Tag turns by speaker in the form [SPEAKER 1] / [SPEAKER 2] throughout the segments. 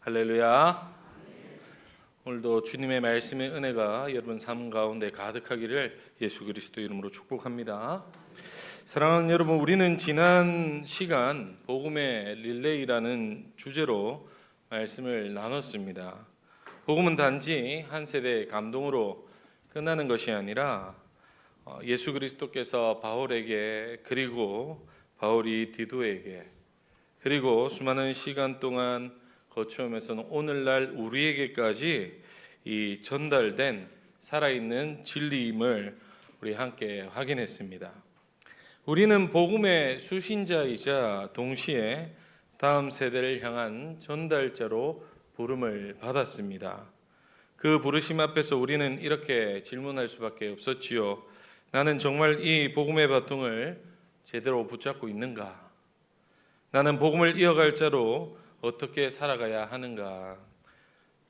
[SPEAKER 1] 할렐루야. 오늘도 주님의 말씀의 은혜가 여러분 삶 가운데 가득하기를 예수 그리스도 이름으로 축복합니다. 사랑하는 여러분, 우리는 지난 시간 복음의 릴레이라는 주제로 말씀을 나눴습니다. 복음은 단지 한 세대의 감동으로 끝나는 것이 아니라 예수 그리스도께서 바울에게, 그리고 바울이 디도에게, 그리고 수많은 시간 동안 거쳐오면서는 오늘날 우리에게까지 이 전달된 살아있는 진리임을 우리 함께 확인했습니다. 우리는 복음의 수신자이자 동시에 다음 세대를 향한 전달자로 부름을 받았습니다. 그 부르심 앞에서 우리는 이렇게 질문할 수밖에 없었지요. 나는 정말 이 복음의 바통을 제대로 붙잡고 있는가? 나는 복음을 이어갈 자로 어떻게 살아가야 하는가?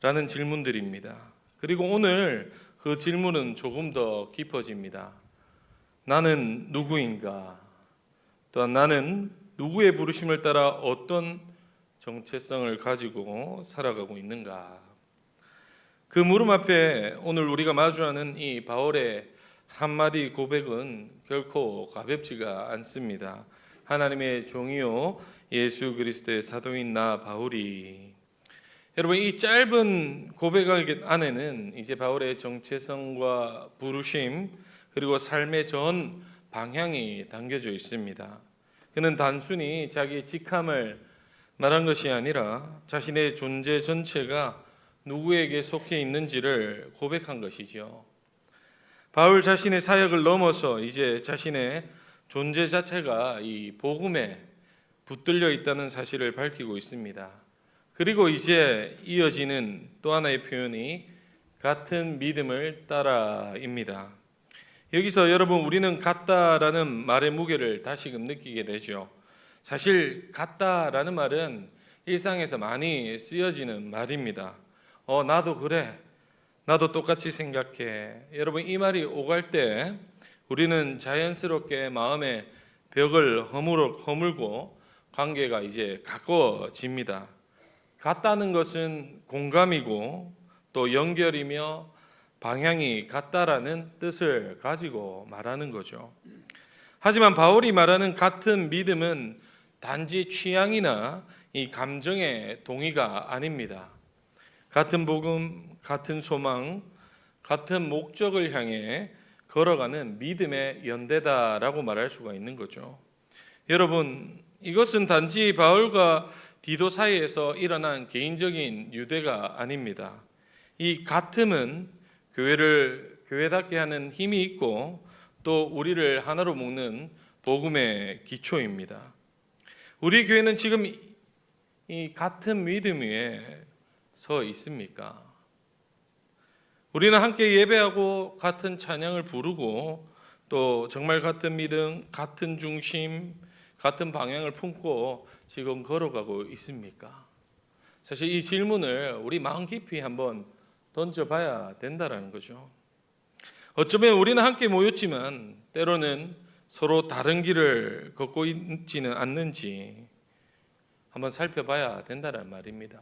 [SPEAKER 1] 라는 질문들입니다. 그리고 오늘 그 질문은 조금 더 깊어집니다. 나는 누구인가? 또한 나는 누구의 부르심을 따라 어떤 정체성을 가지고 살아가고 있는가? 그 물음 앞에 오늘 우리가 마주하는 이 바울의 한마디 고백은 결코 가볍지가 않습니다. 하나님의 종이요 예수 그리스도의 사도인 나 바울이. 여러분, 이 짧은 고백 안에는 이제 바울의 정체성과 부르심, 그리고 삶의 전 방향이 담겨져 있습니다. 그는 단순히 자기 직함을 말한 것이 아니라 자신의 존재 전체가 누구에게 속해 있는지를 고백한 것이죠. 바울 자신의 사역을 넘어서 이제 자신의 존재 자체가 이 복음에 붙들려 있다는 사실을 밝히고 있습니다. 그리고 이제 이어지는 또 하나의 표현이 같은 믿음을 따라입니다. 여기서 여러분, 우리는 같다라는 말의 무게를 다시금 느끼게 되죠. 사실 같다라는 말은 일상에서 많이 쓰여지는 말입니다. 나도 그래, 나도 똑같이 생각해. 여러분, 이 말이 오갈 때 우리는 자연스럽게 마음의 벽을 허물고 관계가 이제 가까워집니다. 같다는 것은 공감이고 또 연결이며 방향이 같다라는 뜻을 가지고 말하는 거죠. 하지만 바울이 말하는 같은 믿음은 단지 취향이나 이 감정의 동의가 아닙니다. 같은 복음, 같은 소망, 같은 목적을 향해 걸어가는 믿음의 연대다라고 말할 수가 있는 거죠. 여러분, 이것은 단지 바울과 디도 사이에서 일어난 개인적인 유대가 아닙니다. 이 같음은 교회를 교회답게 하는 힘이 있고 또 우리를 하나로 묶는 복음의 기초입니다. 우리 교회는 지금 이 같은 믿음 위에 서 있습니까? 우리는 함께 예배하고 같은 찬양을 부르고 또 정말 같은 믿음, 같은 중심, 같은 방향을 품고 지금 걸어가고 있습니까? 사실 이 질문을 우리 마음 깊이 한번 던져봐야 된다는 거죠. 어쩌면 우리는 함께 모였지만 때로는 서로 다른 길을 걷고 있지는 않는지 한번 살펴봐야 된다는 말입니다.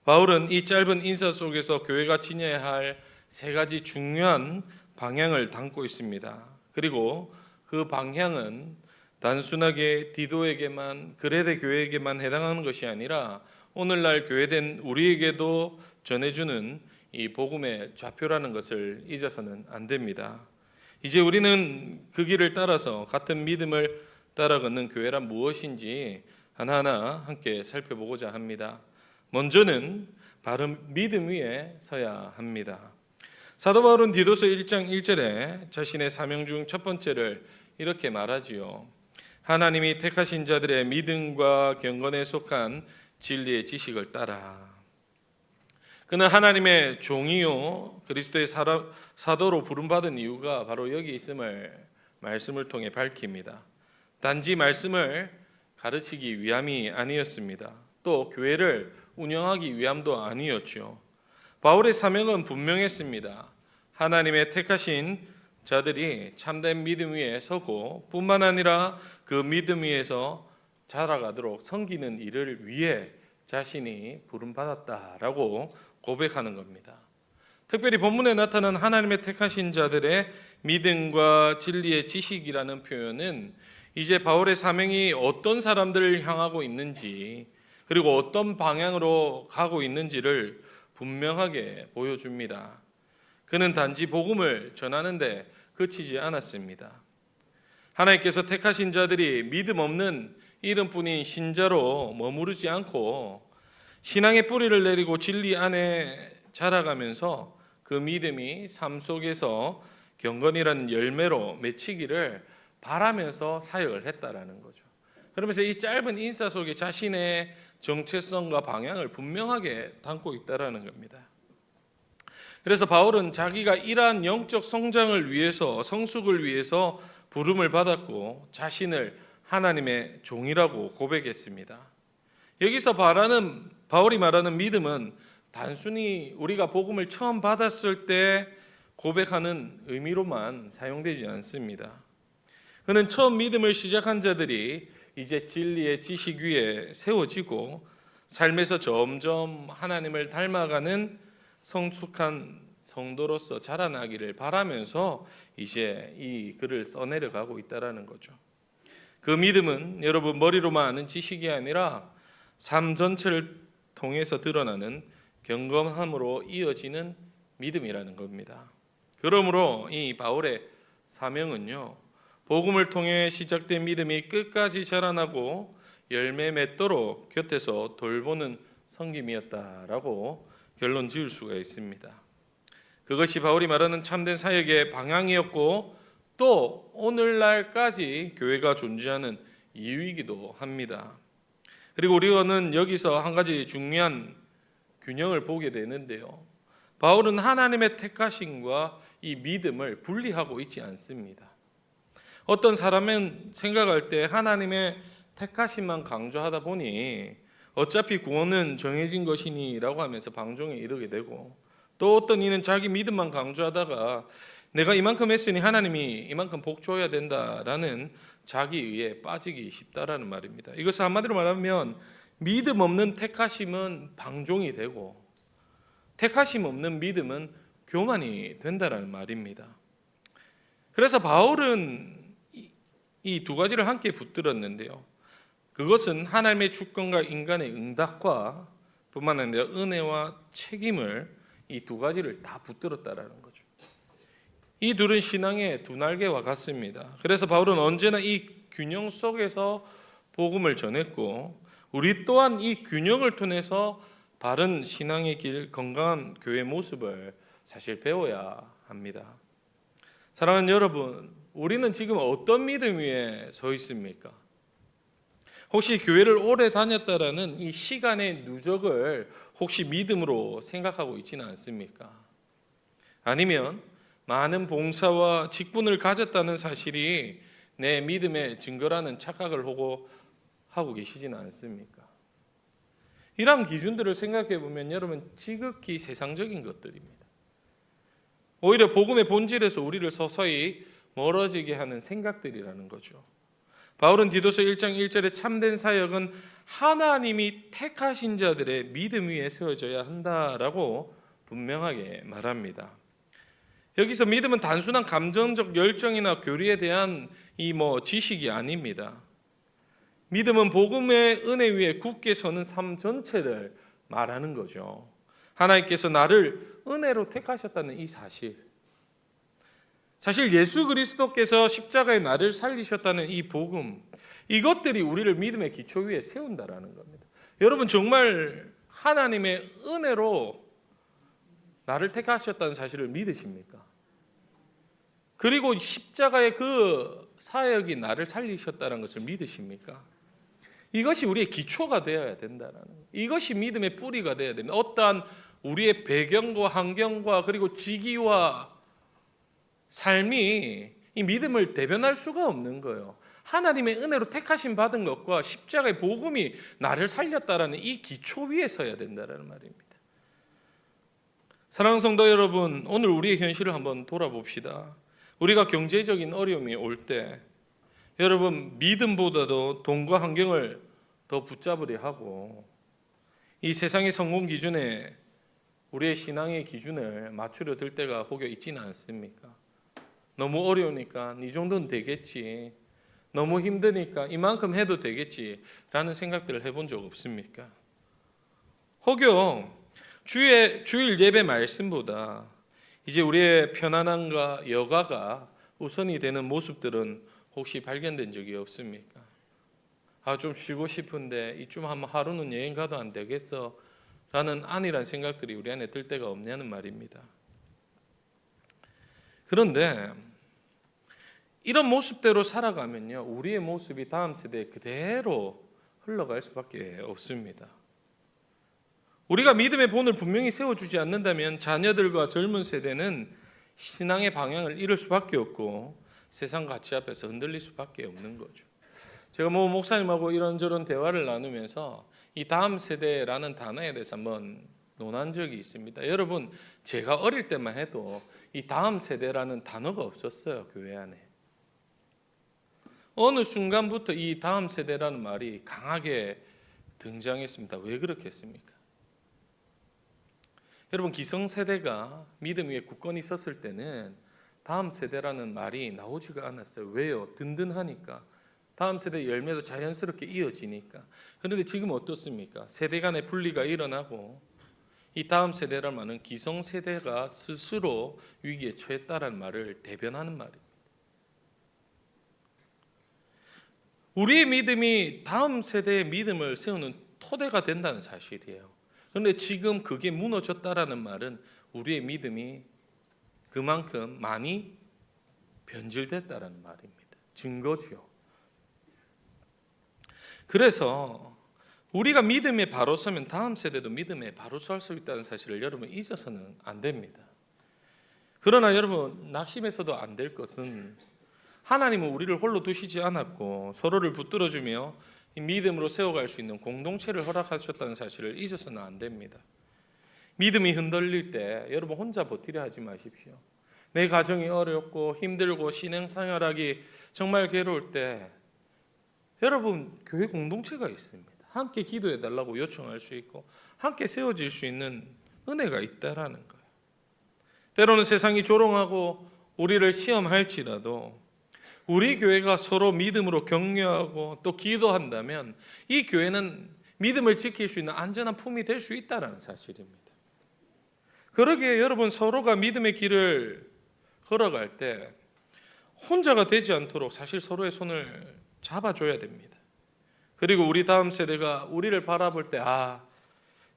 [SPEAKER 1] 바울은 이 짧은 인사 속에서 교회가 지녀야 할 세 가지 중요한 방향을 담고 있습니다. 그리고 그 방향은 단순하게 디도에게만, 그레데 교회에게만 해당하는 것이 아니라 오늘날 교회된 우리에게도 전해주는 이 복음의 좌표라는 것을 잊어서는 안 됩니다. 이제 우리는 그 길을 따라서 같은 믿음을 따라 걷는 교회란 무엇인지 하나하나 함께 살펴보고자 합니다. 먼저는 바른 믿음 위에 서야 합니다. 사도 바울은 디도서 1장 1절에 자신의 사명 중 첫 번째를 이렇게 말하지요. 하나님이 택하신 자들의 믿음과 경건에 속한 진리의 지식을 따라. 그는 하나님의 종이요 그리스도의 사도로 부름받은 이유가 바로 여기 있음을 말씀을 통해 밝힙니다. 단지 말씀을 가르치기 위함이 아니었습니다. 또 교회를 운영하기 위함도 아니었죠. 바울의 사명은 분명했습니다. 하나님의 택하신 자들이 참된 믿음 위에 서고 뿐만 아니라 그 믿음 위에서 자라가도록 섬기는 일을 위해 자신이 부름받았다라고 고백하는 겁니다. 특별히 본문에 나타난 하나님의 택하신 자들의 믿음과 진리의 지식이라는 표현은 이제 바울의 사명이 어떤 사람들을 향하고 있는지, 그리고 어떤 방향으로 가고 있는지를 분명하게 보여줍니다. 그는 단지 복음을 전하는데 그치지 않았습니다. 하나님께서 택하신 자들이 믿음 없는 이름뿐인 신자로 머무르지 않고 신앙의 뿌리를 내리고 진리 안에 자라가면서 그 믿음이 삶 속에서 경건이라는 열매로 맺히기를 바라면서 사역을 했다라는 거죠. 그러면서 이 짧은 인사 속에 자신의 정체성과 방향을 분명하게 담고 있다라는 겁니다. 그래서 바울은 자기가 이러한 영적 성장을 위해서, 성숙을 위해서 부름을 받았고 자신을 하나님의 종이라고 고백했습니다. 여기서 바울이 말하는 믿음은 단순히 우리가 복음을 처음 받았을 때 고백하는 의미로만 사용되지 않습니다. 그는 처음 믿음을 시작한 자들이 이제 진리의 지식 위에 세워지고 삶에서 점점 하나님을 닮아가는 성숙한 성도로서 자라나기를 바라면서 이제 이 글을 써내려가고 있다는 거죠. 그 믿음은 여러분 머리로만 아는 지식이 아니라 삶 전체를 통해서 드러나는 경건함으로 이어지는 믿음이라는 겁니다. 그러므로 이 바울의 사명은요, 복음을 통해 시작된 믿음이 끝까지 자라나고 열매 맺도록 곁에서 돌보는 섬김이었다라고 결론 지을 수가 있습니다. 그것이 바울이 말하는 참된 사역의 방향이었고 또 오늘날까지 교회가 존재하는 이유이기도 합니다. 그리고 우리는 여기서 한 가지 중요한 균형을 보게 되는데요. 바울은 하나님의 택하심과 이 믿음을 분리하고 있지 않습니다. 어떤 사람은 생각할 때 하나님의 택하심만 강조하다 보니 어차피 구원은 정해진 것이니라고 하면서 방종에 이르게 되고, 또 어떤 이는 자기 믿음만 강조하다가 내가 이만큼 했으니 하나님이 이만큼 복 줘야 된다라는 자기의에 빠지기 쉽다라는 말입니다. 이것을 한마디로 말하면 믿음 없는 택하심은 방종이 되고 택하심 없는 믿음은 교만이 된다라는 말입니다. 그래서 바울은 이 두 가지를 함께 붙들었는데요. 그것은 하나님의 주권과 인간의 응답과 뿐만 아니라 은혜와 책임을 이 두 가지를 다 붙들었다라는 거죠. 이 둘은 신앙의 두 날개와 같습니다. 그래서 바울은 언제나 이 균형 속에서 복음을 전했고 우리 또한 이 균형을 통해서 바른 신앙의 길, 건강한 교회 모습을 사실 배워야 합니다. 사랑하는 여러분, 우리는 지금 어떤 믿음 위에 서 있습니까? 혹시 교회를 오래 다녔다라는 이 시간의 누적을 혹시 믿음으로 생각하고 있지는 않습니까? 아니면 많은 봉사와 직분을 가졌다는 사실이 내 믿음의 증거라는 착각을 하고 계시지는 않습니까? 이러한 기준들을 생각해 보면 여러분 지극히 세상적인 것들입니다. 오히려 복음의 본질에서 우리를 서서히 멀어지게 하는 생각들이라는 거죠. 바울은 디도서 1장 1절에 참된 사역은 하나님이 택하신 자들의 믿음 위에 세워져야 한다라고 분명하게 말합니다. 여기서 믿음은 단순한 감정적 열정이나 교리에 대한 지식이 아닙니다. 믿음은 복음의 은혜 위에 굳게 서는 삶 전체를 말하는 거죠. 하나님께서 나를 은혜로 택하셨다는 이 사실, 사실 예수 그리스도께서 십자가에 나를 살리셨다는 이 복음, 이것들이 우리를 믿음의 기초 위에 세운다라는 겁니다. 여러분 정말 하나님의 은혜로 나를 택하셨다는 사실을 믿으십니까? 그리고 십자가의 그 사역이 나를 살리셨다는 것을 믿으십니까? 이것이 우리의 기초가 되어야 된다는 거예요. 이것이 믿음의 뿌리가 되어야 됩니다. 어떠한 우리의 배경과 환경과 그리고 직위와 삶이 이 믿음을 대변할 수가 없는 거예요. 하나님의 은혜로 택하심 받은 것과 십자가의 복음이 나를 살렸다라는 이 기초 위에 서야 된다는 말입니다. 사랑하는 성도 여러분, 오늘 우리의 현실을 한번 돌아봅시다. 우리가 경제적인 어려움이 올 때 여러분 믿음보다도 돈과 환경을 더 붙잡으려 하고 이 세상의 성공 기준에 우리의 신앙의 기준을 맞추려 들 때가 혹여 있지는 않습니까? 너무 어려우니까 이 정도는 되겠지, 너무 힘드니까 이만큼 해도 되겠지라는 생각들을 해본 적 없습니까? 혹여 주일 예배 말씀보다 이제 우리의 편안함과 여가가 우선이 되는 모습들은 혹시 발견된 적이 없습니까? 좀 쉬고 싶은데 이쯤 한번 하루는 여행 가도 안 되겠어? 라는 안일한 생각들이 우리 안에 들 때가 없냐는 말입니다. 그런데 이런 모습대로 살아가면요, 우리의 모습이 다음 세대에 그대로 흘러갈 수밖에 없습니다. 우리가 믿음의 본을 분명히 세워주지 않는다면 자녀들과 젊은 세대는 신앙의 방향을 잃을 수밖에 없고 세상 가치 앞에서 흔들릴 수밖에 없는 거죠. 제가 목사님하고 이런저런 대화를 나누면서 이 다음 세대라는 단어에 대해서 한번 논한 적이 있습니다. 여러분, 제가 어릴 때만 해도 이 다음 세대라는 단어가 없었어요, 교회 안에. 어느 순간부터 이 다음 세대라는 말이 강하게 등장했습니다. 왜 그렇겠습니까? 여러분, 기성세대가 믿음 위에 굳건히 섰을 때는 다음 세대라는 말이 나오지가 않았어요. 왜요? 든든하니까. 다음 세대의 열매도 자연스럽게 이어지니까. 그런데 지금 어떻습니까? 세대 간의 분리가 일어나고 이 다음 세대라는 말은 기성세대가 스스로 위기에 처했다는 말을 대변하는 말입니다. 우리의 믿음이 다음 세대의 믿음을 세우는 토대가 된다는 사실이에요. 그런데 지금 그게 무너졌다라는 말은 우리의 믿음이 그만큼 많이 변질됐다라는 말입니다. 증거죠. 그래서 우리가 믿음에 바로 서면 다음 세대도 믿음에 바로 설 수 있다는 사실을 여러분 잊어서는 안 됩니다. 그러나 여러분, 낙심해서도 안 될 것은 하나님은 우리를 홀로 두시지 않았고 서로를 붙들어주며 믿음으로 세워갈 수 있는 공동체를 허락하셨다는 사실을 잊어서는 안 됩니다. 믿음이 흔들릴 때 여러분 혼자 버티려 하지 마십시오. 내 가정이 어렵고 힘들고 신앙생활하기 정말 괴로울 때 여러분, 교회 공동체가 있습니다. 함께 기도해 달라고 요청할 수 있고 함께 세워질 수 있는 은혜가 있다라는 거예요. 때로는 세상이 조롱하고 우리를 시험할지라도 우리 교회가 서로 믿음으로 격려하고 또 기도한다면 이 교회는 믿음을 지킬 수 있는 안전한 품이 될 수 있다는 사실입니다. 그러기에 여러분, 서로가 믿음의 길을 걸어갈 때 혼자가 되지 않도록 사실 서로의 손을 잡아줘야 됩니다. 그리고 우리 다음 세대가 우리를 바라볼 때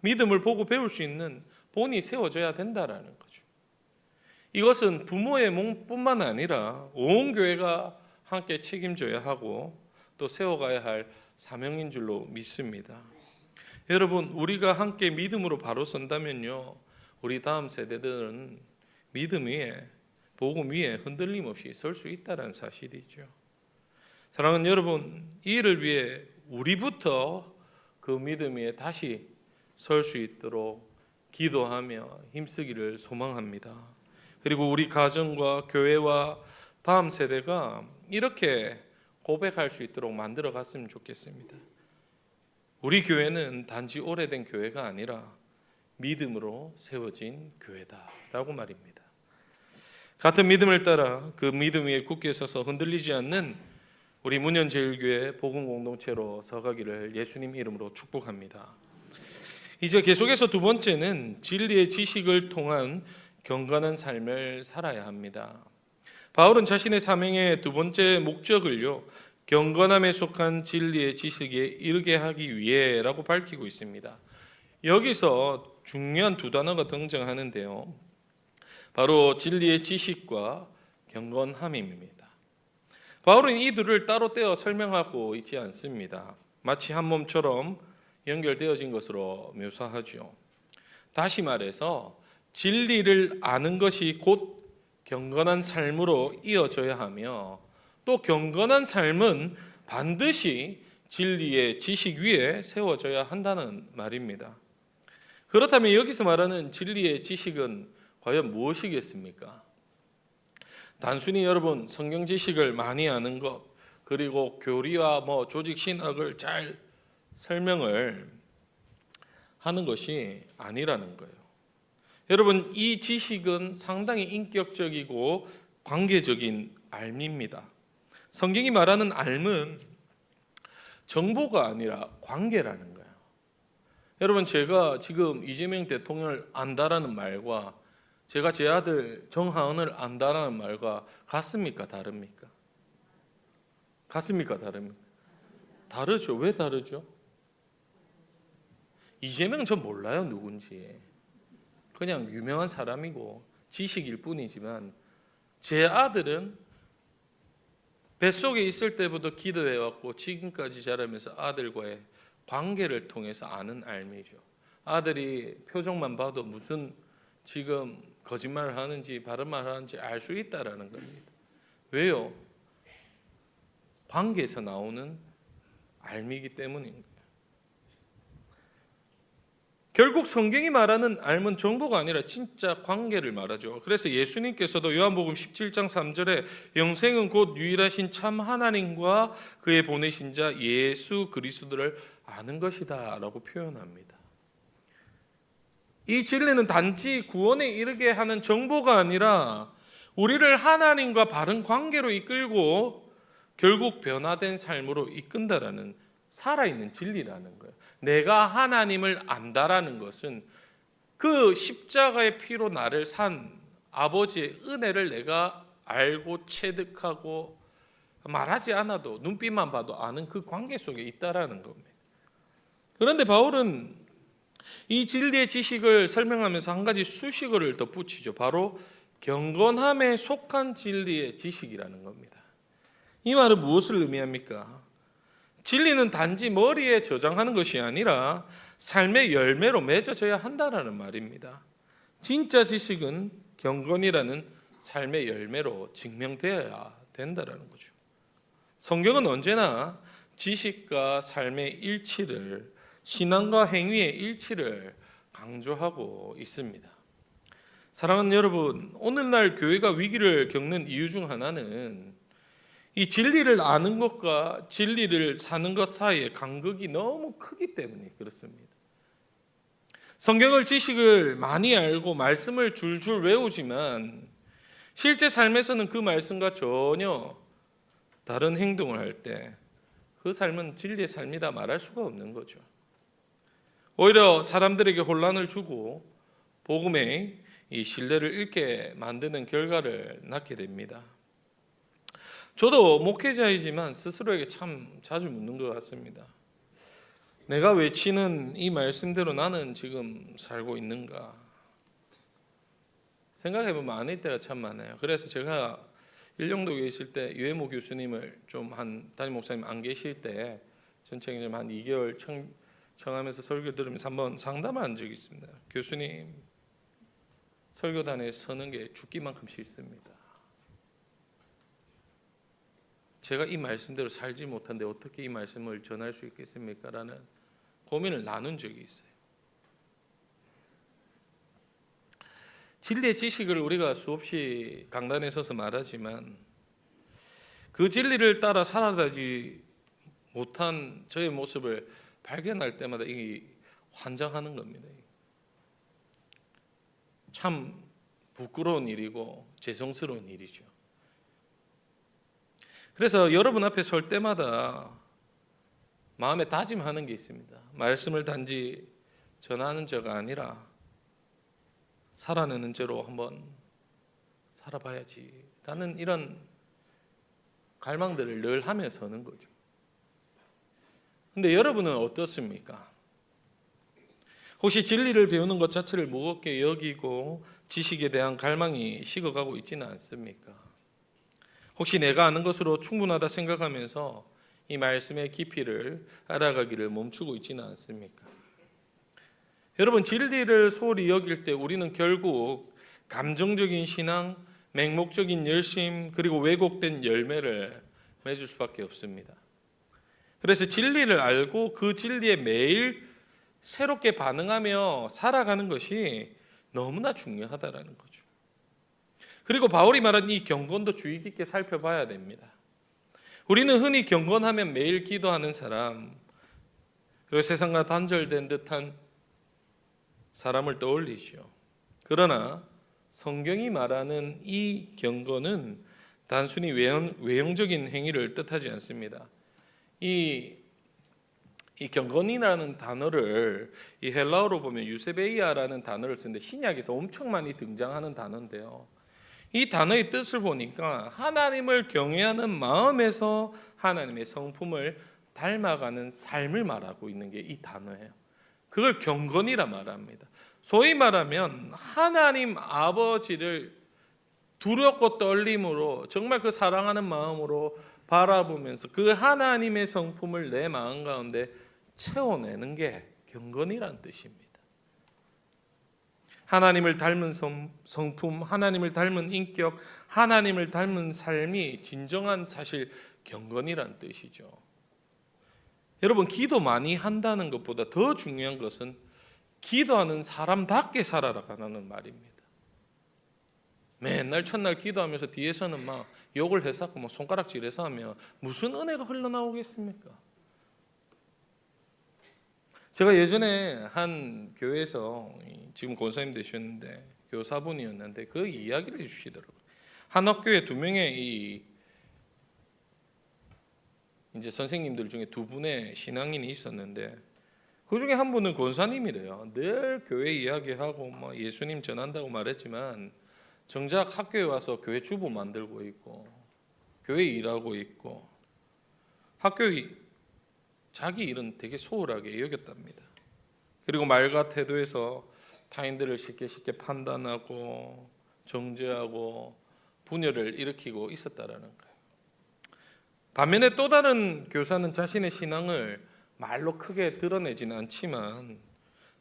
[SPEAKER 1] 믿음을 보고 배울 수 있는 본이 세워져야 된다라는 거죠. 이것은 부모의 몸뿐만 아니라 온 교회가 함께 책임져야 하고 또 세워가야 할 사명인 줄로 믿습니다. 여러분, 우리가 함께 믿음으로 바로 선다면요, 우리 다음 세대들은 믿음 위에, 복음 위에 흔들림 없이 설 수 있다는 사실이죠. 사랑하는 여러분, 이 일을 위해 우리부터 그 믿음 위에 다시 설 수 있도록 기도하며 힘쓰기를 소망합니다. 그리고 우리 가정과 교회와 다음 세대가 이렇게 고백할 수 있도록 만들어 갔으면 좋겠습니다. 우리 교회는 단지 오래된 교회가 아니라 믿음으로 세워진 교회다라고 말입니다. 같은 믿음을 따라 그 믿음 위에 굳게 서서 흔들리지 않는 우리 문현제일교회 복음공동체로 서가기를 예수님 이름으로 축복합니다. 이제 계속해서 두 번째는 진리의 지식을 통한 경건한 삶을 살아야 합니다. 바울은 자신의 사명의 두 번째 목적을요, 경건함에 속한 진리의 지식에 이르게 하기 위해라고 밝히고 있습니다. 여기서 중요한 두 단어가 등장하는데요, 바로 진리의 지식과 경건함입니다. 바울은 이 둘을 따로 떼어 설명하고 있지 않습니다. 마치 한 몸처럼 연결되어진 것으로 묘사하죠. 다시 말해서 진리를 아는 것이 곧 경건한 삶으로 이어져야 하며 또 경건한 삶은 반드시 진리의 지식 위에 세워져야 한다는 말입니다. 그렇다면 여기서 말하는 진리의 지식은 과연 무엇이겠습니까? 단순히 여러분 성경 지식을 많이 아는 것, 그리고 교리와 조직 신학을 잘 설명을 하는 것이 아니라는 거예요. 여러분, 이 지식은 상당히 인격적이고 관계적인 알미입니다. 성경이 말하는 알은 정보가 아니라 관계라는 거예요. 여러분, 제가 지금 이재명 대통령을 안다라는 말과 제가 제 아들 정하은을 안다라는 말과 같습니까? 다릅니까? 같습니까? 다릅니까? 다르죠. 왜 다르죠? 이재명 전 몰라요, 누군지. 그냥 유명한 사람이고 지식일 뿐이지만, 제 아들은 뱃속에 있을 때부터 기도해왔고 지금까지 자라면서 아들과의 관계를 통해서 아는 알미죠. 아들이 표정만 봐도 무슨 지금 거짓말을 하는지 바른 말을 하는지 알 수 있다라는 겁니다. 왜요? 관계에서 나오는 알미이기 때문입니다. 결국 성경이 말하는 알은 정보가 아니라 진짜 관계를 말하죠. 그래서 예수님께서도 요한복음 17장 3절에 영생은 곧 유일하신 참 하나님과 그의 보내신 자 예수 그리스도를 아는 것이다 라고 표현합니다. 이 진리는 단지 구원에 이르게 하는 정보가 아니라 우리를 하나님과 바른 관계로 이끌고 결국 변화된 삶으로 이끈다라는 살아있는 진리라는 거예요. 내가 하나님을 안다라는 것은 그 십자가의 피로 나를 산 아버지의 은혜를 내가 알고 체득하고 말하지 않아도 눈빛만 봐도 아는 그 관계 속에 있다라는 겁니다. 그런데 바울은 이 진리의 지식을 설명하면서 한 가지 수식어를 덧붙이죠. 바로 경건함에 속한 진리의 지식이라는 겁니다. 이 말은 무엇을 의미합니까? 진리는 단지 머리에 저장하는 것이 아니라 삶의 열매로 맺어져야 한다는 말입니다. 진짜 지식은 경건이라는 삶의 열매로 증명되어야 된다는 거죠. 성경은 언제나 지식과 삶의 일치를, 신앙과 행위의 일치를 강조하고 있습니다. 사랑하는 여러분, 오늘날 교회가 위기를 겪는 이유 중 하나는 이 진리를 아는 것과 진리를 사는 것 사이의 간극이 너무 크기 때문에 그렇습니다. 성경을 지식을 많이 알고 말씀을 줄줄 외우지만 실제 삶에서는 그 말씀과 전혀 다른 행동을 할 때 그 삶은 진리의 삶이다 말할 수가 없는 거죠. 오히려 사람들에게 혼란을 주고 복음의 이 신뢰를 잃게 만드는 결과를 낳게 됩니다. 저도 목회자이지만 스스로에게 참 자주 묻는 것 같습니다. 내가 외치는 이 말씀대로 나는 지금 살고 있는가? 생각해보면 아닐 때가 참 많아요. 그래서 제가 일용도에 있을 때 유해모 교수님을 좀 담임 목사님 안 계실 때 전체 좀 한 2개월 청하면서 설교 들으면서 한번 상담한 적이 있습니다. 교수님, 설교단에 서는 게 죽기만큼 싫습니다. 제가 이 말씀대로 살지 못한데 어떻게 이 말씀을 전할 수 있겠습니까? 라는 고민을 나눈 적이 있어요. 진리의 지식을 우리가 수없이 강단에 서서 말하지만 그 진리를 따라 살아가지 못한 저의 모습을 발견할 때마다 이 환장하는 겁니다. 참 부끄러운 일이고 죄송스러운 일이죠. 그래서 여러분 앞에 설 때마다 마음에 다짐하는 게 있습니다. 말씀을 단지 전하는 자가 아니라 살아내는 죄로 한번 살아봐야지 라는 이런 갈망들을 늘 하며 서는 거죠. 근데 여러분은 어떻습니까? 혹시 진리를 배우는 것 자체를 무겁게 여기고 지식에 대한 갈망이 식어가고 있지는 않습니까? 혹시 내가 아는 것으로 충분하다 생각하면서 이 말씀의 깊이를 알아가기를 멈추고 있지는 않습니까? 여러분, 진리를 소홀히 여길 때 우리는 결국 감정적인 신앙, 맹목적인 열심, 그리고 왜곡된 열매를 맺을 수밖에 없습니다. 그래서 진리를 알고 그 진리에 매일 새롭게 반응하며 살아가는 것이 너무나 중요하다는 거죠. 그리고 바울이 말한 이 경건도 주의 깊게 살펴봐야 됩니다. 우리는 흔히 경건하면 매일 기도하는 사람, 그리고 세상과 단절된 듯한 사람을 떠올리죠. 그러나 성경이 말하는 이 경건은 단순히 외형적인 행위를 뜻하지 않습니다. 이 경건이라는 단어를 이 헬라어로 보면 유세베이아라는 단어를 쓰는데 신약에서 엄청 많이 등장하는 단어인데요. 이 단어의 뜻을 보니까 하나님을 경외하는 마음에서 하나님의 성품을 닮아가는 삶을 말하고 있는 게 이 단어예요. 그걸 경건이라 말합니다. 소위 말하면 하나님 아버지를 두렵고 떨림으로 정말 그 사랑하는 마음으로 바라보면서 그 하나님의 성품을 내 마음 가운데 채워내는 게 경건이라는 뜻입니다. 하나님을 닮은 성품, 하나님을 닮은 인격, 하나님을 닮은 삶이 진정한 사실 경건이라는 뜻이죠. 여러분, 기도 많이 한다는 것보다 더 중요한 것은 기도하는 사람답게 살아가라는 말입니다. 맨날 첫날 기도하면서 뒤에서는 막 욕을 해서 막 손가락질해서 하면 무슨 은혜가 흘러나오겠습니까? 제가 예전에 한 교회에서 지금 권사님 되셨는데 교사분이었는데 그 이야기를 해주시더라고요. 한 학교에 두 명의 이제 선생님들 중에 두 분의 신앙인이 있었는데 그 중에 한 분은 권사님이래요. 늘 교회 이야기하고 뭐 예수님 전한다고 말했지만 정작 학교에 와서 교회 주보 만들고 있고 교회 일하고 있고 학교의 자기 일은 되게 소홀하게 여겼답니다. 그리고 말과 태도에서 타인들을 쉽게 판단하고 정죄하고 분열을 일으키고 있었다라는 거예요. 반면에 또 다른 교사는 자신의 신앙을 말로 크게 드러내지는 않지만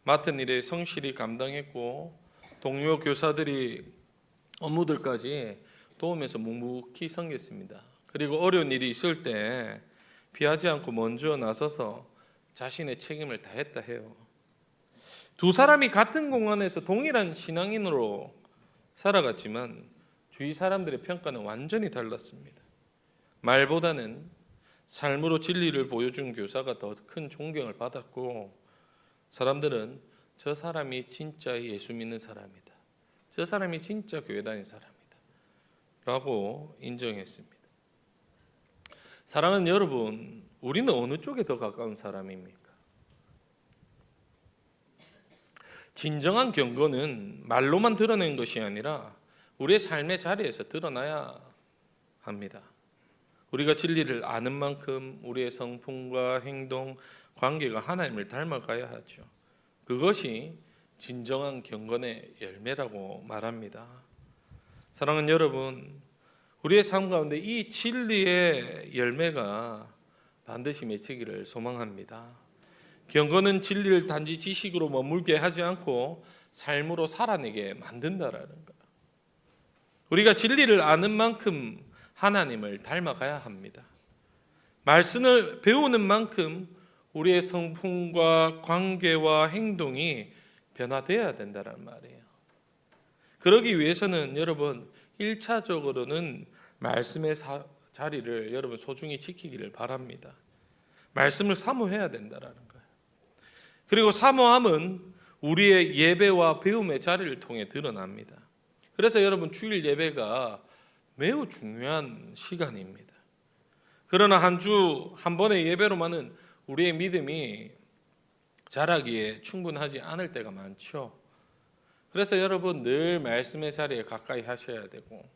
[SPEAKER 1] 맡은 일에 성실히 감당했고 동료 교사들이 업무들까지 도우면서 묵묵히 섬겼습니다. 그리고 어려운 일이 있을 때 피하지 않고 먼저 나서서 자신의 책임을 다했다 해요. 두 사람이 같은 공간에서 동일한 신앙인으로 살아갔지만 주위 사람들의 평가는 완전히 달랐습니다. 말보다는 삶으로 진리를 보여준 교사가 더 큰 존경을 받았고 사람들은 저 사람이 진짜 예수 믿는 사람이다. 저 사람이 진짜 교회 다니는 사람이다. 라고 인정했습니다. 사랑하는 여러분, 우리는 어느 쪽에 더 가까운 사람입니까? 진정한 경건은 말로만 드러내는 것이 아니라 우리의 삶의 자리에서 드러나야 합니다. 우리가 진리를 아는 만큼 우리의 성품과 행동, 관계가 하나님을 닮아가야 하죠. 그것이 진정한 경건의 열매라고 말합니다. 사랑하는 여러분, 우리의 삶 가운데 이 진리의 열매가 반드시 맺히기를 소망합니다. 경건은 진리를 단지 지식으로 머물게 하지 않고 삶으로 살아내게 만든다라는 거예요. 우리가 진리를 아는 만큼 하나님을 닮아가야 합니다. 말씀을 배우는 만큼 우리의 성품과 관계와 행동이 변화되어야 된다는 말이에요. 그러기 위해서는 여러분 1차적으로는 말씀의 자리를 여러분 소중히 지키기를 바랍니다. 말씀을 사모해야 된다는 거예요. 그리고 사모함은 우리의 예배와 배움의 자리를 통해 드러납니다. 그래서 여러분 주일 예배가 매우 중요한 시간입니다. 그러나 한 주 한 번의 예배로만은 우리의 믿음이 자라기에 충분하지 않을 때가 많죠. 그래서 여러분 늘 말씀의 자리에 가까이 하셔야 되고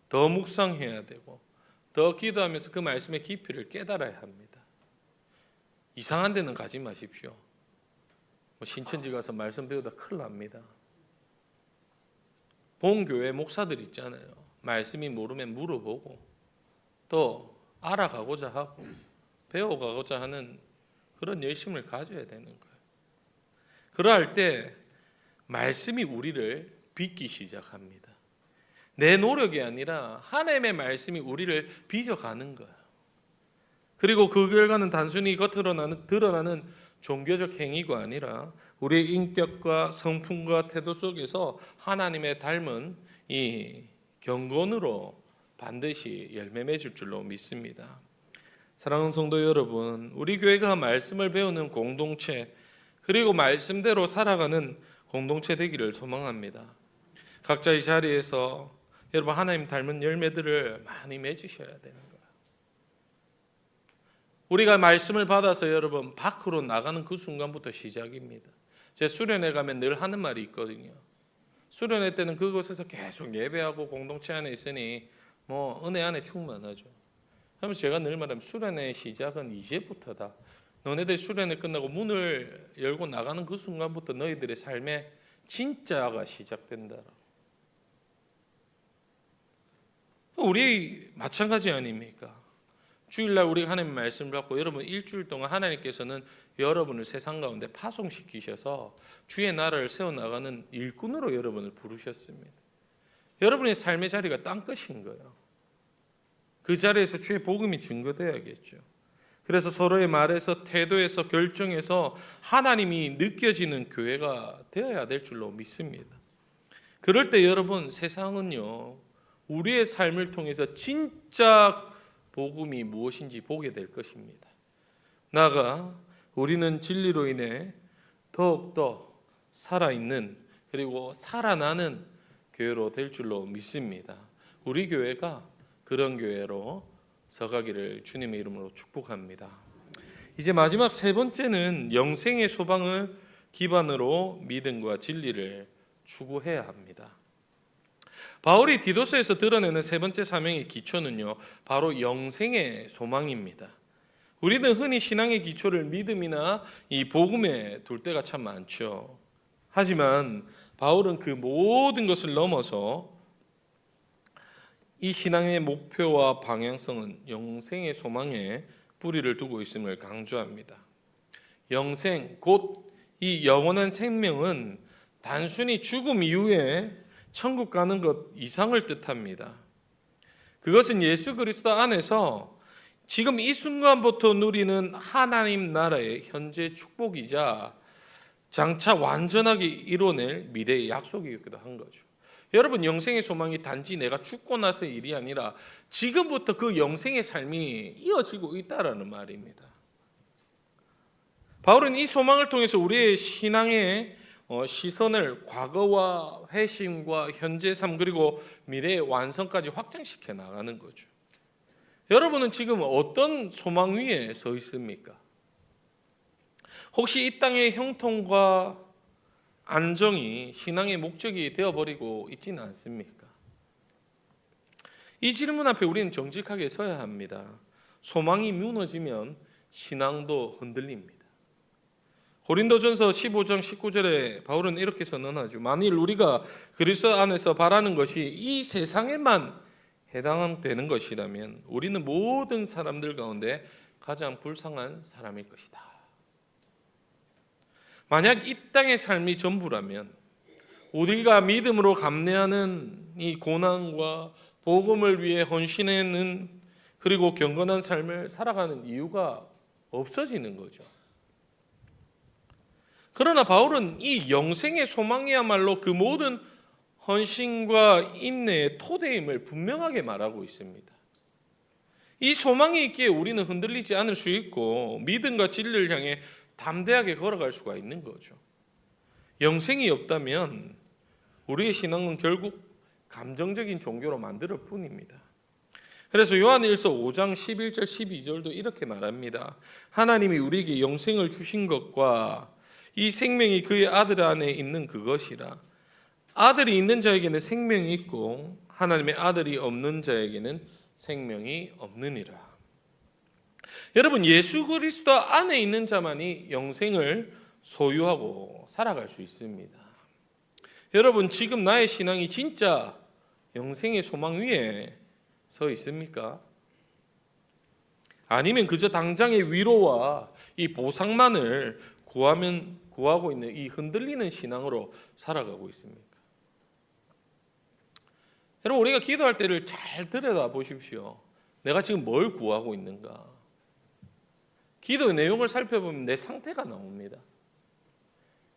[SPEAKER 1] 더 묵상해야 되고 더 기도하면서 그 말씀의 깊이를 깨달아야 합니다. 이상한 데는 가지 마십시오. 신천지 가서 말씀 배우다 큰일 납니다. 본교회 목사들 있잖아요. 말씀이 모르면 물어보고 또 알아가고자 하고 배워가고자 하는 그런 열심을 가져야 되는 거예요. 그러할 때 말씀이 우리를 빚기 시작합니다. 내 노력이 아니라 하나님의 말씀이 우리를 빚어가는 거예요. 그리고 그 결과는 단순히 겉으로 드러나는 종교적 행위가 아니라 우리의 인격과 성품과 태도 속에서 하나님의 닮은 이 경건으로 반드시 열매 맺을 줄로 믿습니다. 사랑하는 성도 여러분, 우리 교회가 말씀을 배우는 공동체 그리고 말씀대로 살아가는 공동체 되기를 소망합니다. 각자의 자리에서 여러분 하나님 닮은 열매들을 많이 맺으셔야 되는 거예요. 우리가 말씀을 받아서 여러분 밖으로 나가는 그 순간부터 시작입니다. 제 수련회 가면 늘 하는 말이 있거든요. 수련회 때는 그곳에서 계속 예배하고 공동체 안에 있으니 뭐 은혜 안에 충만하죠. 그래서 제가 늘 말하면 수련회의 시작은 이제부터다. 너네들 수련회 끝나고 문을 열고 나가는 그 순간부터 너희들의 삶의 진짜가 시작된다. 우리 마찬가지 아닙니까? 주일날 우리가 하나님의 말씀을 받고 여러분 일주일 동안 하나님께서는 여러분을 세상 가운데 파송시키셔서 주의 나라를 세워나가는 일꾼으로 여러분을 부르셨습니다. 여러분의 삶의 자리가 땅끝인 거예요. 그 자리에서 주의 복음이 증거되어야겠죠. 그래서 서로의 말에서 태도에서 결정에서 하나님이 느껴지는 교회가 되어야 될 줄로 믿습니다. 그럴 때 여러분 세상은요 우리의 삶을 통해서 진짜 복음이 무엇인지 보게 될 것입니다. 나아가 우리는 진리로 인해 더욱더 살아있는 그리고 살아나는 교회로 될 줄로 믿습니다. 우리 교회가 그런 교회로 서가기를 주님의 이름으로 축복합니다. 이제 마지막 세 번째는 영생의 소망을 기반으로 믿음과 진리를 추구해야 합니다. 바울이 디도서에서 드러내는 세 번째 사명의 기초는요 바로 영생의 소망입니다. 우리는 흔히 신앙의 기초를 믿음이나 이 복음에 둘 때가 참 많죠. 하지만 바울은 그 모든 것을 넘어서 이 신앙의 목표와 방향성은 영생의 소망에 뿌리를 두고 있음을 강조합니다. 영생, 곧 이 영원한 생명은 단순히 죽음 이후에 천국 가는 것 이상을 뜻합니다. 그것은 예수 그리스도 안에서 지금 이 순간부터 누리는 하나님 나라의 현재 축복이자 장차 완전하게 이뤄낼 미래의 약속이기도 한 거죠. 여러분 영생의 소망이 단지 내가 죽고 나서의 일이 아니라 지금부터 그 영생의 삶이 이어지고 있다라는 말입니다. 바울은 이 소망을 통해서 우리의 신앙의 시선을 과거와 회심과 현재 삶 그리고 미래의 완성까지 확장시켜 나가는 거죠. 여러분은 지금 어떤 소망 위에 서 있습니까? 혹시 이 땅의 형통과 안정이 신앙의 목적이 되어버리고 있지는 않습니까? 이 질문 앞에 우리는 정직하게 서야 합니다. 소망이 무너지면 신앙도 흔들립니다. 고린도전서 15장 19절에 바울은 이렇게 선언하죠. 만일 우리가 그리스도 안에서 바라는 것이 이 세상에만 해당되는 것이라면 우리는 모든 사람들 가운데 가장 불쌍한 사람일 것이다. 만약 이 땅의 삶이 전부라면 우리가 믿음으로 감내하는 이 고난과 복음을 위해 헌신하는 그리고 경건한 삶을 살아가는 이유가 없어지는 거죠. 그러나 바울은 이 영생의 소망이야말로 그 모든 헌신과 인내의 토대임을 분명하게 말하고 있습니다. 이 소망이 있기에 우리는 흔들리지 않을 수 있고 믿음과 진리를 향해 담대하게 걸어갈 수가 있는 거죠. 영생이 없다면 우리의 신앙은 결국 감정적인 종교로 만들 뿐입니다. 그래서 요한일서 5장 11절 12절도 이렇게 말합니다. 하나님이 우리에게 영생을 주신 것과 이 생명이 그의 아들 안에 있는 그것이라. 아들이 있는 자에게는 생명이 있고 하나님의 아들이 없는 자에게는 생명이 없느니라. 여러분 예수 그리스도 안에 있는 자만이 영생을 소유하고 살아갈 수 있습니다. 여러분 지금 나의 신앙이 진짜 영생의 소망 위에 서 있습니까? 아니면 그저 당장의 위로와 이 보상만을 구하고 있는 이 흔들리는 신앙으로 살아가고 있습니까? 여러분 우리가 기도할 때를 잘 들여다 보십시오. 내가 지금 뭘 구하고 있는가? 기도의 내용을 살펴보면 내 상태가 나옵니다.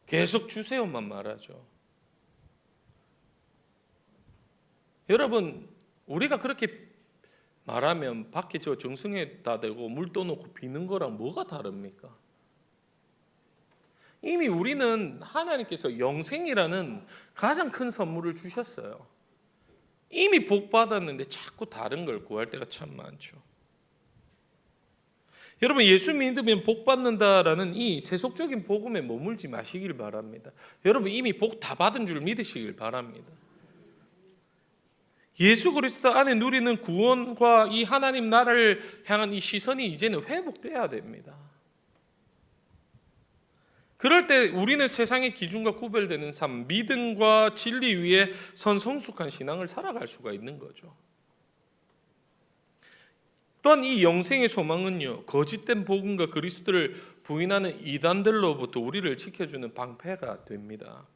[SPEAKER 1] 계속 주세요만 말하죠. 여러분 우리가 그렇게 말하면 밖에 저 정승에다 대고 물 떠놓고 비는 거랑 뭐가 다릅니까? 이미 우리는 하나님께서 영생이라는 가장 큰 선물을 주셨어요. 이미 복 받았는데 자꾸 다른 걸 구할 때가 참 많죠. 여러분, 예수 믿으면 복 받는다라는 이 세속적인 복음에 머물지 마시길 바랍니다. 여러분, 이미 복 다 받은 줄 믿으시길 바랍니다. 예수 그리스도 안에 누리는 구원과 이 하나님 나라를 향한 이 시선이 이제는 회복돼야 됩니다. 그럴 때 우리는 세상의 기준과 구별되는 삶, 믿음과 진리 위에 선 성숙한 신앙을 살아갈 수가 있는 거죠. 또한 이 영생의 소망은요, 거짓된 복음과 그리스도를 부인하는 이단들로부터 우리를 지켜주는 방패가 됩니다.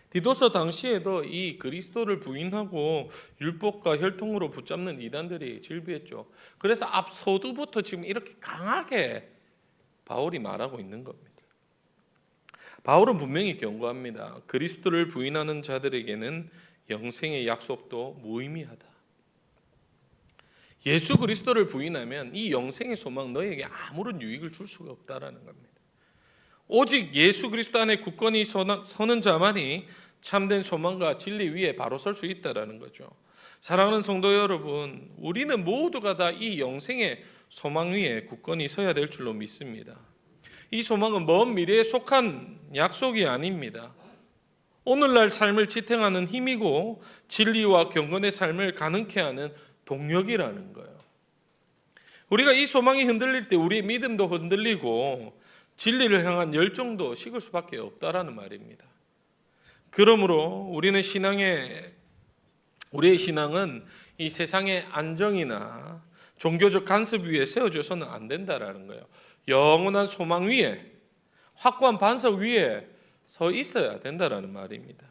[SPEAKER 1] 디도서 당시에도 이 그리스도를 부인하고 율법과 혈통으로 붙잡는 이단들이 질비했죠. 그래서 앞 서두부터 지금 이렇게 강하게 바울이 말하고 있는 겁니다. 바울은 분명히 경고합니다. 그리스도를 부인하는 자들에게는 영생의 약속도 무의미하다. 예수 그리스도를 부인하면 이 영생의 소망 너에게 아무런 유익을 줄 수가 없다라는 겁니다. 오직 예수 그리스도 안에 굳건히 서는 자만이 참된 소망과 진리 위에 바로 설 수 있다라는 거죠. 사랑하는 성도 여러분, 우리는 모두가 다 이 영생의 소망 위에 굳건히 서야 될 줄로 믿습니다. 이 소망은 먼 미래에 속한 약속이 아닙니다. 오늘날 삶을 지탱하는 힘이고 진리와 경건의 삶을 가능케 하는 동력이라는 거예요. 우리가 이 소망이 흔들릴 때 우리의 믿음도 흔들리고 진리를 향한 열정도 식을 수밖에 없다라는 말입니다. 그러므로 우리의 신앙은 이 세상의 안정이나 종교적 간섭 위에 세워져서는 안 된다라는 거예요. 영원한 소망 위에, 확고한 반석 위에 서 있어야 된다라는 말입니다.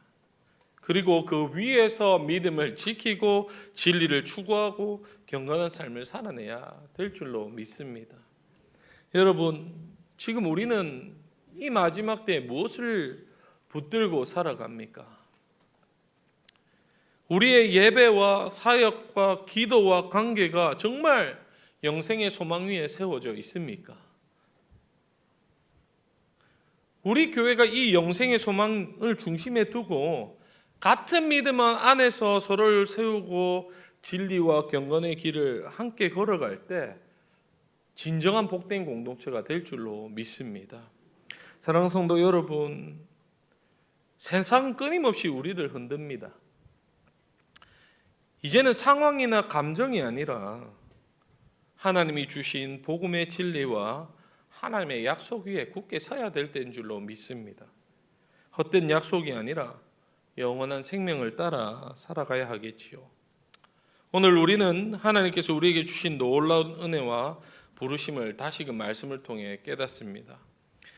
[SPEAKER 1] 그리고 그 위에서 믿음을 지키고 진리를 추구하고 경건한 삶을 살아내야 될 줄로 믿습니다. 여러분, 지금 우리는 이 마지막 때에 무엇을 붙들고 살아갑니까? 우리의 예배와 사역과 기도와 관계가 정말 영생의 소망 위에 세워져 있습니까? 우리 교회가 이 영생의 소망을 중심에 두고 같은 믿음 안에서 서로를 세우고 진리와 경건의 길을 함께 걸어갈 때 진정한 복된 공동체가 될 줄로 믿습니다. 사랑하는 성도 여러분, 세상은 끊임없이 우리를 흔듭니다. 이제는 상황이나 감정이 아니라 하나님이 주신 복음의 진리와 하나님의 약속 위에 굳게 서야 될 때인 줄로 믿습니다. 헛된 약속이 아니라 영원한 생명을 따라 살아가야 하겠지요. 오늘 우리는 하나님께서 우리에게 주신 놀라운 은혜와 부르심을 다시금 말씀을 통해 깨닫습니다.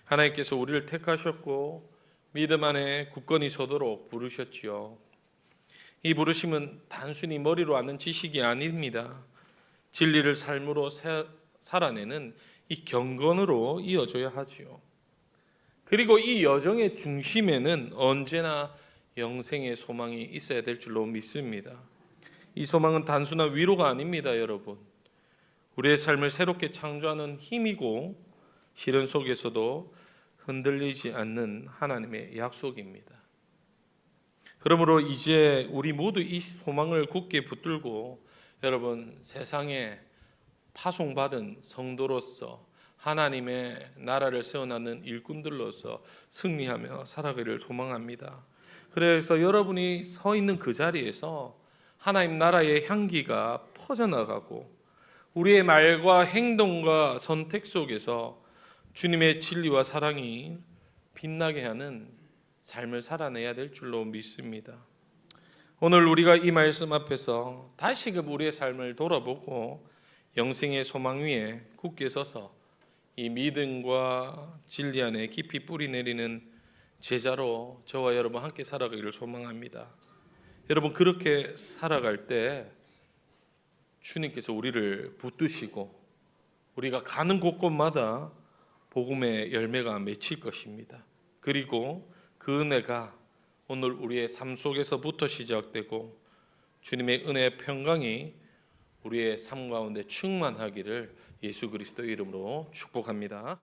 [SPEAKER 1] 하나님께서 우리를 택하셨고 믿음 안에 굳건히 서도록 부르셨지요. 이 부르심은 단순히 머리로 아는 지식이 아닙니다. 진리를 삶으로 살아내는 이 경건으로 이어져야 하지요. 그리고 이 여정의 중심에는 언제나 영생의 소망이 있어야 될 줄로 믿습니다. 이 소망은 단순한 위로가 아닙니다, 여러분. 우리의 삶을 새롭게 창조하는 힘이고 시련 속에서도 흔들리지 않는 하나님의 약속입니다. 그러므로 이제 우리 모두 이 소망을 굳게 붙들고 여러분, 세상에 파송받은 성도로서 하나님의 나라를 세워나가는 일꾼들로서 승리하며 살아가기를 소망합니다. 그래서 여러분이 서 있는 그 자리에서 하나님 나라의 향기가 퍼져나가고 우리의 말과 행동과 선택 속에서 주님의 진리와 사랑이 빛나게 하는 삶을 살아내야 될 줄로 믿습니다. 오늘 우리가 이 말씀 앞에서 다시금 우리의 삶을 돌아보고 영생의 소망 위에 굳게 서서 이 믿음과 진리 안에 깊이 뿌리 내리는 제자로 저와 여러분 함께 살아가기를 소망합니다. 여러분, 그렇게 살아갈 때 주님께서 우리를 붙드시고 우리가 가는 곳곳마다 복음의 열매가 맺힐 것입니다. 그리고 그 은혜가 오늘 우리의 삶 속에서부터 시작되고 주님의 은혜의 평강이 우리의 삶 가운데 충만하기를 예수 그리스도의 이름으로 축복합니다.